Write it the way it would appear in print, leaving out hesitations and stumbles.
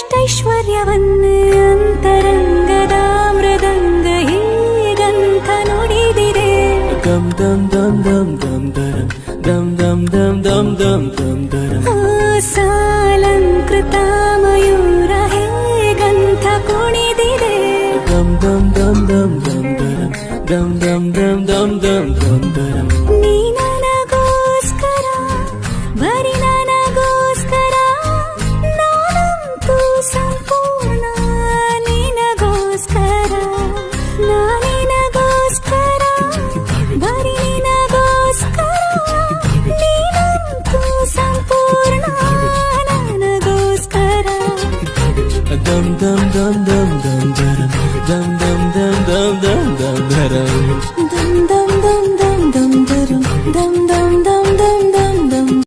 ಇಷ್ಟೈಶ್ವರ್ಯವನ್ನೇ ಅಂತರಂಗದ ಮೃದಂಗ ಹೀಗಂತ ನುಡಿದಿದೆ. ದಮ್ ದಮ್ ದಮ್ ದಮ್ ದಮ್ ದರಂ ದಮ್ ದಮ್ ದಮ್ ದಮ್ ದಮ್ ದಮ್ ದರಂ. ಸಾಲಂಕೃತ ಮಯೂರ ಹೇಗಂತ ಕುಣಿದಿದೆ. ದಮ್ ದಮ್ ದಮ್ ದಮ್ ದಮ್ ದರಂ ದಮ್ ದಮ್ ದಮ್ ದಮ್ ದಮ್ ದಮ್ ದರಂ. ನೀ ನನಗೋಸ್ಕರ ಬರೀ ನನಗೋಸ್ಕರ ನಾನಂತೂ ಸಂಪೂರ್ಣ ನಿನಗೋಸ್ಕರ. ನಾನಿನಗೋಸ್ಕರ ಬರೀ ನಿನಗೋಸ್ಕರ ನೀನಂತೂ ಸಂಪೂರ್ಣ ನನಗೋಸ್ಕರ. ದಮ್ ದಮ್ ದಮ್ ದಮ್ ದಮ್ ದರಂ ದಮ್ ದಮ್ ದಮ್ ದಮ್ ದಮ್ ದಮ್ ದರಂ.